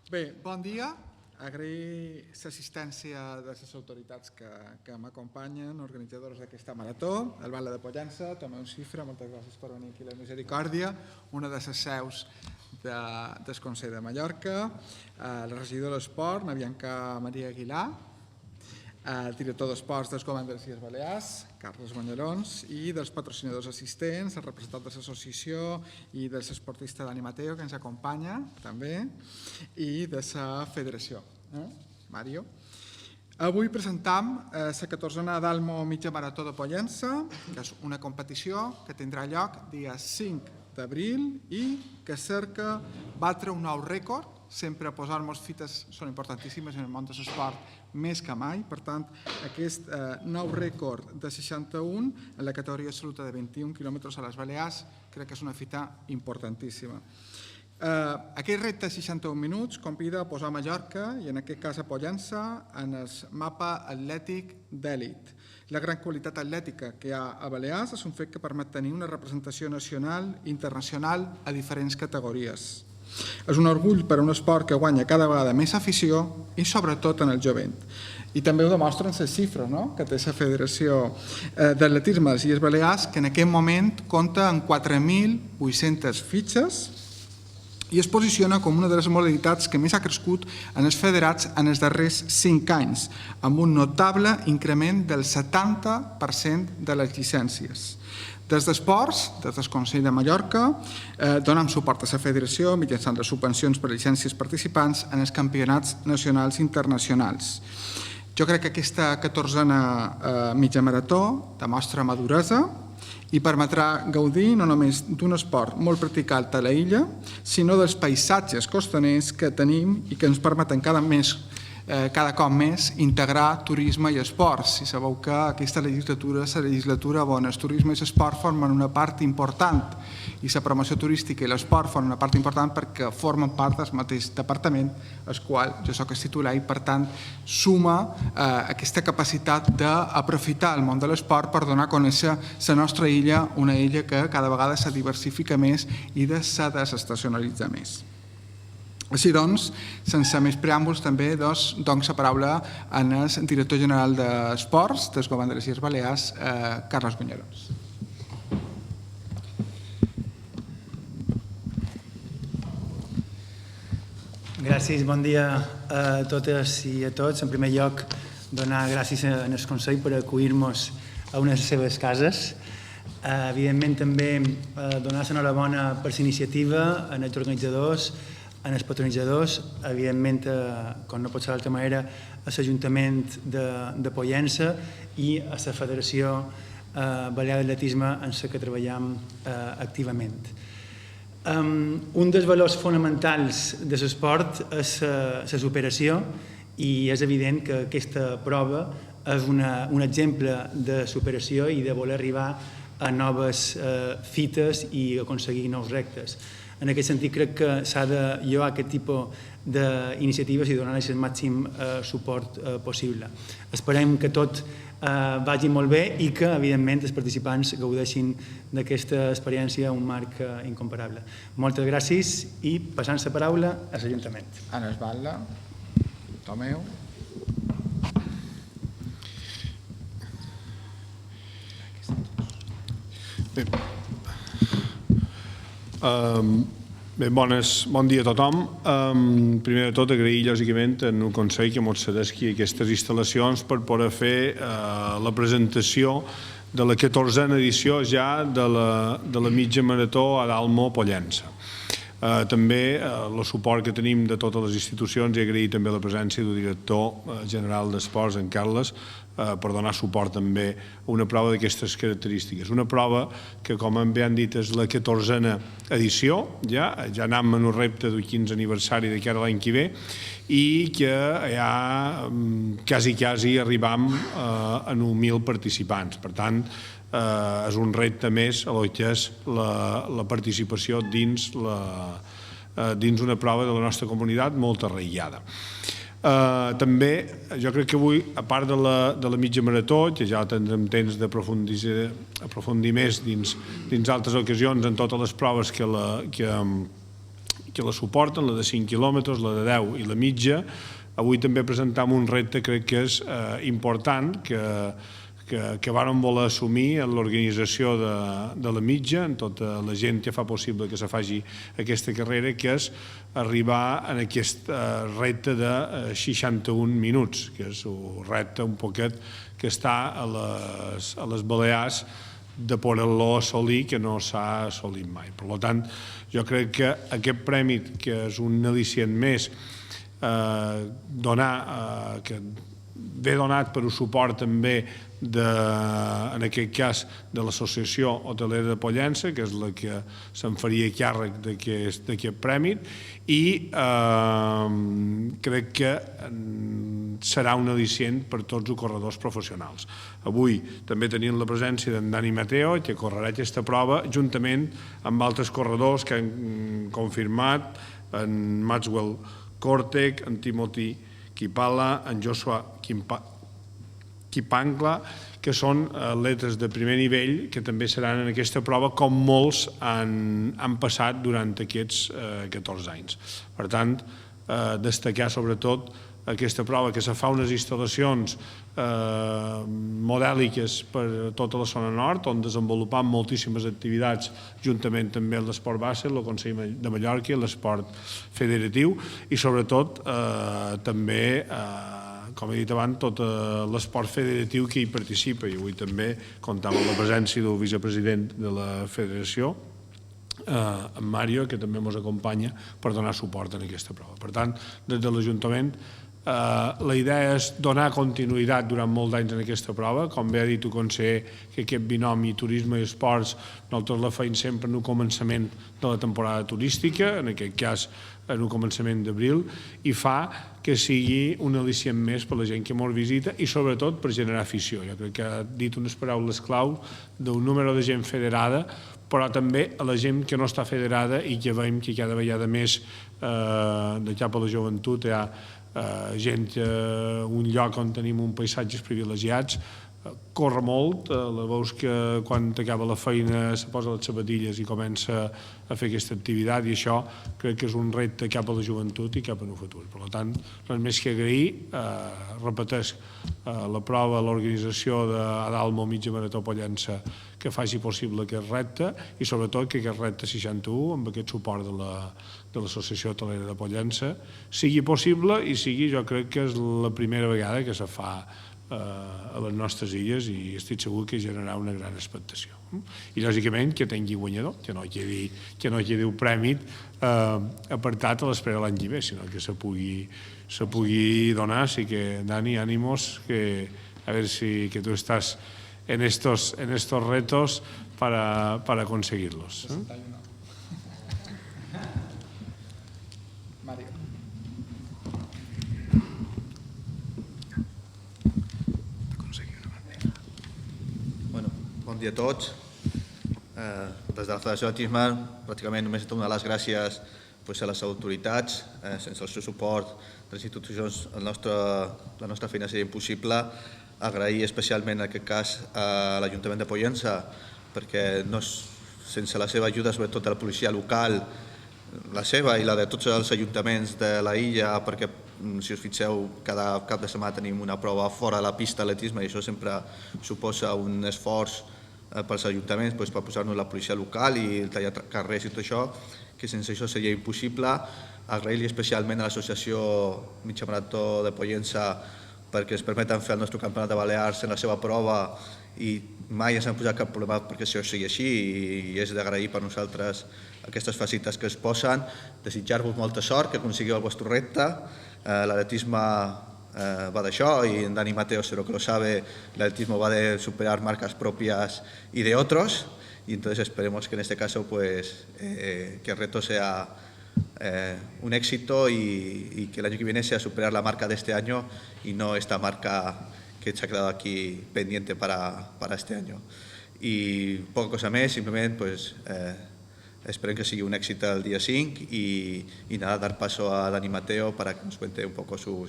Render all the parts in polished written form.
Bé, bon dia. Agrair l'assistència de les autoritats que m'acompanyen, organitzadors d'aquesta marató, el Batlle de Pollença, Tomeu Cifra, moltes gràcies per venir aquí a la Misericòrdia, una de les seus del Consell de Mallorca, el regidor d'Esport, Bianca Maria Aguilar, el director d'Esports del Govern de les Illes Balears, Carles Banyalons, i dels patrocinadors assistents, el representant de l'associació i de l'esportista Dani Mateo, que ens acompanya també, i de la federació, Mario. Avui presentam la 14a Dalmo Mitja Marató de Pollença, que és una competició que tindrà lloc dia 5 d'abril i que cerca batre un nou rècord. Sempre posar-nos fites són importantíssimes en el món de l'esport, més que mai. Per tant, aquest nou rècord de 61 en la categoria absoluta de 21 quilòmetres a les Balears crec que és una fita importantíssima. Aquest repte de 61 minuts convida a posar Mallorca, i en aquest cas a Pollença, en el mapa atlètic d'èlit. La gran qualitat atlètica que hi ha a Balears és un fet que permet tenir una representació nacional i internacional a diferents categories. És un orgull per a un esport que guanya cada vegada més afició i sobretot en el jovent. I també ho demostren les xifres que té la Federació d'Atletisme de les Illes Balears, que en aquest moment compta amb 4.800 fitxes i es posiciona com una de les modalitats que més ha crescut en els federats en els darrers 5 anys, amb un notable increment del 70% de les llicències. Des d'Esports, des del Consell de Mallorca, donem suport a la federació mitjançant les subvencions per a llicències participants en els campionats nacionals i internacionals. Jo crec que aquesta 14a mitja marató demostra maduresa i permetrà gaudir no només d'un esport molt practicat a la illa, sinó dels paisatges costaners que tenim i que ens permeten cada cop més integrar turisme i esports. Si sabeu que aquesta legislatura és la legislatura on el turisme i l'esport formen una part important i la promoció turística i l'esport formen una part important perquè formen part del mateix departament, el qual jo soc el titular i per tant suma aquesta capacitat d'aprofitar el món de l'esport per donar a conèixer la nostra illa, una illa que cada vegada se diversifica més i se desestacionalitza més. Així doncs, sense més preàmbuls, també dono la paraula al director general d'Esports del Govern de les Illes Balears, Carles Banyalons. Gràcies, bon dia a totes i a tots. En primer lloc, donar gràcies al Consell per acollir-nos a una de les seves cases. Evidentment, també donar l'enhorabona per l'iniciativa als organitzadors, als patronitzadors, evidentment, com no pot ser d'altra manera, a l'Ajuntament de Pollença i a la Federació Balear d'Atletisme en la que treballem activament. Un dels valors fonamentals de l'esport és la superació i és evident que aquesta prova és un exemple de superació i de voler arribar a noves fites i aconseguir nous reptes. En aquest sentit, crec que s'ha de lloar aquest tipus d'iniciatives i donar-les el màxim suport possible. Esperem que tot vagi molt bé i que, evidentment, els participants gaudeixin d'aquesta experiència a un marc incomparable. Moltes gràcies i passant la paraula a l'Ajuntament. Ana Esbatla, Tomeu. Bon dia a tothom. Primer de tot, agrair lògicament al Consell que ens cedeixi aquestes instal·lacions per poder fer la presentació de la 14a edició ja de la mitja marató a Dalmo Pollença. També el suport que tenim de totes les institucions i agrair també la presència del director general d'Esports, en Carles, per donar suport també a una prova d'aquestes característiques. Una prova que, com bé han dit, és la 14a edició, ja anem en un repte del 15è aniversari de cara a l'any que ve i que ja quasi arribam a 1.000 participants. Per tant, és un repte més a lo que és la participació dins una prova de la nostra comunitat molt arraigada. També, jo crec que avui, a part de la mitja marató, que ja tindrem temps d'aprofundir més dins altres ocasions en totes les proves que la suporten, la de 5 quilòmetres, la de 10 i la mitja. Avui també presentam un repte, crec que és important, que vàrem voler assumir en l'organització de la mitja, en tota la gent que fa possible que se faci aquesta carrera, que és arribar en aquest repte de 61 minuts, que és un repte un poquet que està a les Balears de poder-lo assolir, que no s'ha assolit mai. Per tant, jo crec que aquest premi, que és un al·licient més, que ve donat per un suport també en aquest cas de l'Associació Hotelera de Pollença, que és la que se'n faria càrrec d'aquest premi, i crec que serà un al·licient per tots els corredors professionals. Avui també tenim la presència d'en Dani Mateo, que correrà aquesta prova juntament amb altres corredors que han confirmat, en Maxwell Cortec, en Timothy Kipala, en Joshua Kipangla, que són atletes de primer nivell que també seran en aquesta prova, com molts han passat durant aquests 14 anys. Per tant, destacar sobretot aquesta prova, que se fa unes instal·lacions modèliques per tota la zona nord, on desenvolupam moltíssimes activitats, juntament també amb l'esport base, el Consell de Mallorca i l'esport federatiu, i sobretot també, com he dit abans, tot l'esport federatiu que hi participa, i avui també comptam amb la presència del vicepresident de la federació, en Mario, que també ens acompanya per donar suport en aquesta prova. Per tant, des de l'Ajuntament, la idea és donar continuïtat durant molts anys en aquesta prova. Com bé ha dit el conseller, que aquest binomi turisme i esports nosaltres la feim sempre en el començament de la temporada turística, en aquest cas en el començament d'abril, i fa que sigui un al·licient més per la gent que ens visita i sobretot per generar afició. Jo crec que ha dit unes paraules clau d'un número de gent federada, però també a la gent que no està federada i que veiem que cada vegada més de cap a la joventut hi ha gent, un lloc on tenim un paisatges privilegiats, corre molt, la veus que quan t'acaba la feina se posa les sabatilles i comença a fer aquesta activitat, i això crec que és un repte cap a la joventut i cap al futur. Per tant, res més que agrair, repeteix la prova, l'organització d'Adalmo Mitja Marató Pollença, que faci possible aquest repte, i sobretot que aquest repte 61, amb aquest suport de l'Associació Hotelera de Pollença, sigui possible i sigui, jo crec que és la primera vegada que se fa a les nostres illes, i estic segur que generarà una gran expectació. I lògicament que tingui guanyador, que no quedi un premi apartat a l'espera l'any que ve, sinó que se pugui donar. Así que, Dani, ánimos, que a ver si que tú estás en estos retos para conseguirlos. Mario. Bon dia a tots. Des de la Federació d'Atletisme, pràcticament només he de donar les gràcies a les autoritats. Sense el seu suport de les institucions la nostra feina seria impossible. Agrair especialment en aquest cas a l'Ajuntament de Pollença, perquè sense la seva ajuda, sobretot de la policia local, la seva i la de tots els ajuntaments de la illa, perquè si us fixeu, cada cap de setmana tenim una prova fora de la pista d'atletisme i això sempre suposa un esforç pels ajuntaments per posar-nos la policia local i tallar carrers i tot això, que sense això seria impossible. Agrair-li especialment a l'Associació Mitja Marató de Pollença perquè ens permeten fer el nostre campionat de Balears en la seva prova i mai ens han posat cap problema perquè això sigui així, i és d'agrair per nosaltres aquestes facilitats que es posen. Desitjar-vos molta sort, que aconseguiu el vostre repte. L'atletisme va d'això, y Dani Mateo seguro que lo sabe, el atletismo va de superar marcas propias y de otros, y entonces esperemos que en este caso que el reto sea un éxito y que el año que viene sea superar la marca de este año y no esta marca que se ha quedado aquí pendiente para este año. Y poca cosa més, simplement esperem que sigui un èxit el dia 5 y nada, dar paso a Dani Mateo para que nos cuente un poco su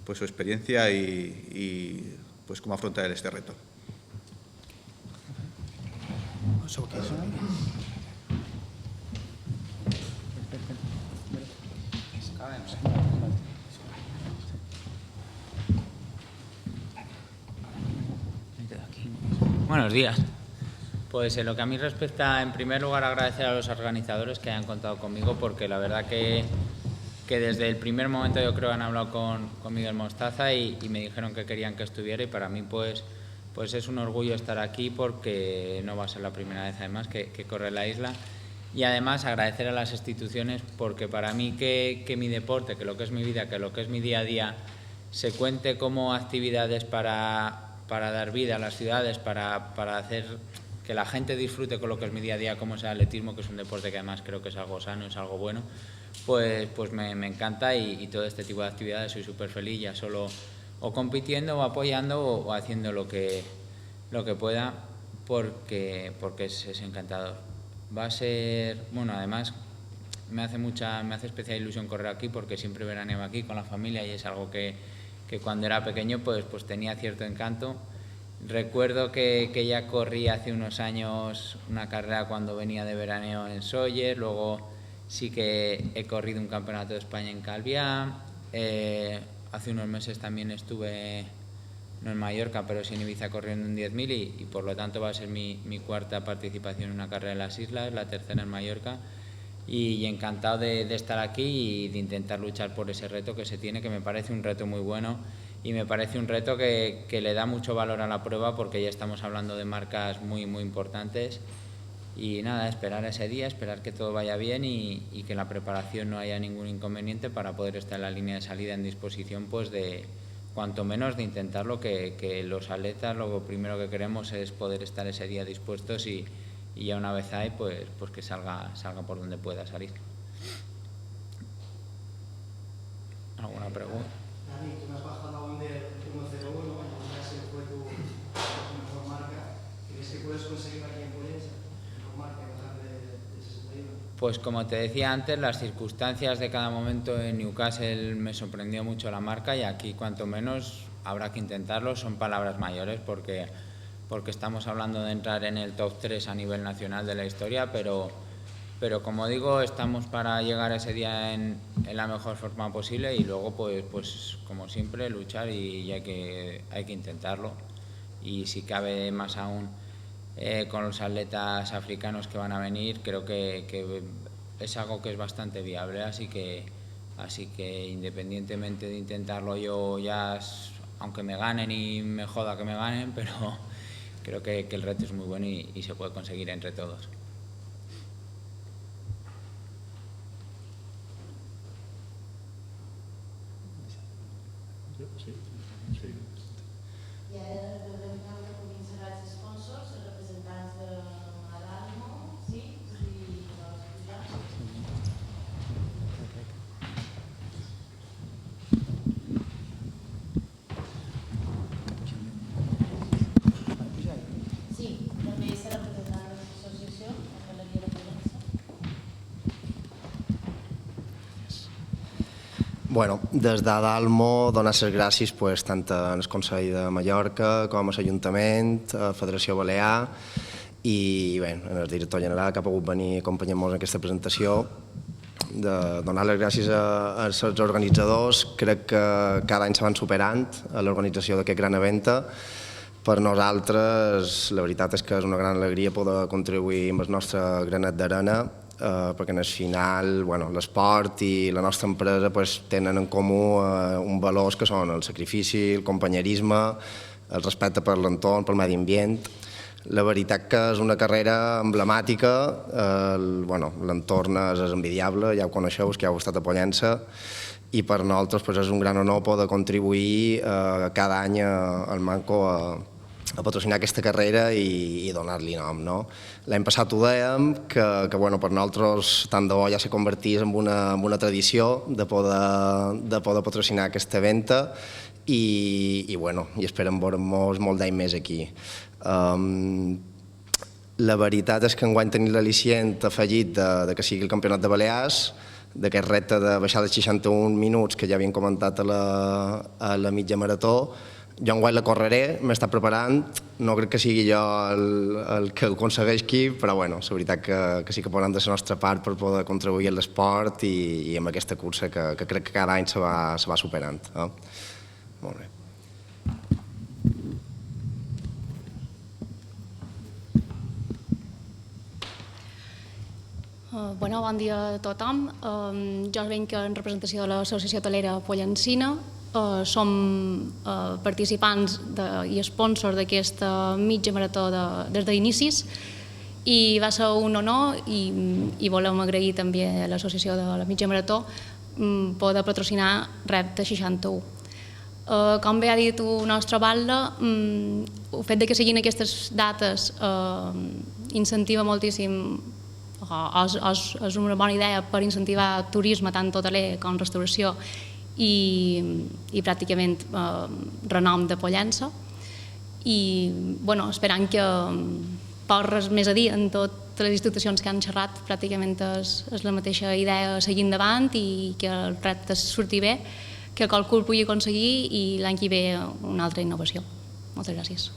experiencia y cómo afrontar este reto. Buenos días. Pues en lo que a mí respecta, en primer lugar agradecer a los organizadores que hayan contado conmigo, porque la verdad que desde el primer momento yo creo que han hablado con Miguel Mostaza y me dijeron que querían que estuviera, y para mí pues es un orgullo estar aquí, porque no va a ser la primera vez además que corre la isla. Y además agradecer a las instituciones, porque para mí que mi deporte, que lo que es mi vida, que lo que es mi día a día, se cuente como actividades para dar vida a las ciudades, para hacer que la gente disfrute con lo que es mi día a día, como es el atletismo, que es un deporte que además creo que es algo sano, es algo bueno, pues me encanta, y todo este tipo de actividades soy súper feliz, ya solo o compitiendo o apoyando o haciendo lo que pueda, porque es encantador. Va a ser, bueno, además me hace especial ilusión correr aquí, porque siempre veraneaba aquí con la familia y es algo que cuando era pequeño pues tenía cierto encanto. Recuerdo que ya corrí hace unos años una carrera cuando venía de veraneo en Sóller, luego sí que he corrido un campeonato de España en Calviá, hace unos meses también estuve, no en Mallorca, pero sí en Ibiza, corriendo un 10.000 y por lo tanto va a ser mi cuarta participación en una carrera en las islas, la tercera en Mallorca, y encantado de estar aquí y de intentar luchar por ese reto que se tiene, que me parece un reto muy bueno y me parece un reto que le da mucho valor a la prueba, porque ya estamos hablando de marcas muy, muy importantes. Y nada, esperar ese día, esperar que todo vaya bien y que en la preparación no haya ningún inconveniente para poder estar en la línea de salida en disposición, pues de cuanto menos de intentarlo, que los atletas lo primero que queremos es poder estar ese día dispuestos y ya una vez ahí, pues que salga por donde pueda salir. ¿Alguna pregunta? Dani, tú me has bajado a un de 1.01, ese fue tu mejor marca. ¿Crees que puedes conseguir aquí en Pollença mejor marca y bajar de 61? Pues como te decía antes, las circunstancias de cada momento en Newcastle me sorprendió mucho la marca, y aquí cuanto menos habrá que intentarlo. Son palabras mayores porque estamos hablando de entrar en el top 3 a nivel nacional de la historia, pero como digo, estamos para llegar a ese día en la mejor forma posible, y luego pues como siempre luchar y hay que intentarlo, y si cabe más aún con los atletas africanos que van a venir, creo que es algo que es bastante viable, así que independientemente de intentarlo yo, ya aunque me ganen y me joda que me ganen, pero creo que el reto es muy bueno y se puede conseguir entre todos. I ara veurem com seran els sponsors, els representants de Adalmo, sí? Si vols pujar. Sí, també és representant de l'associació, la Galeria de Pollença. Bueno, des d'Adalmo donar les gràcies tant al Consell de Mallorca com a l'Ajuntament, a la Federació Balear i bé, al director general que ha pogut venir a acompanyar-nos en aquesta presentació, de donar les gràcies als organitzadors. Crec que cada any se van superant a l'organització d'aquest gran event. Per nosaltres la veritat és que és una gran alegria poder contribuir amb el nostre granet d'arena, perquè en el final l'esport i la nostra empresa tenen en comú uns valors que són el sacrifici, el companyerisme, el respecte per l'entorn, pel medi ambient. La veritat que és una carrera emblemàtica, l'entorn és envidiable, ja ho coneixeu, que heu estat a Pollença, i per nosaltres és un gran honor poder contribuir cada any al Manco a patrocinar aquesta carrera i donar-li nom. L'any passat ho dèiem, que per nosaltres tant de bo ja se convertís en una tradició de poder patrocinar aquesta event i esperem veure'ns molt d'any més aquí. La veritat és que enguany tenim l'al·licient afegit que sigui el Campionat de Balears, d'aquest repte de baixar de 61 minuts que ja havíem comentat a la mitja marató. Jo enguany la correré, m'he estat preparant, no crec que sigui jo el que ho aconsegueixi, però bueno, és veritat que sí que posem de la nostra part per poder contribuir a l'esport i amb aquesta cursa que crec que cada any se va superant. Molt bé. Bon dia a tothom. Jo venc en representació de l'Associació Hotelera Pollancina. Som participants i sponsors d'aquesta mitja marató des d'inicis i va ser un honor i volem agrair també a l'associació de la mitja marató poder patrocinar Repte 61. Com bé ha dit el nostre batlle, el fet que siguin aquestes dates incentiva moltíssim, és una bona idea per incentivar turisme tant hoteler com restauració i pràcticament renom de Pollença. I esperant que poc res més a dir en totes les institucions que han xerrat, pràcticament és la mateixa idea seguir endavant i que el repte surti bé, que qualcú el pugui aconseguir i l'any que ve una altra innovació. Moltes gràcies.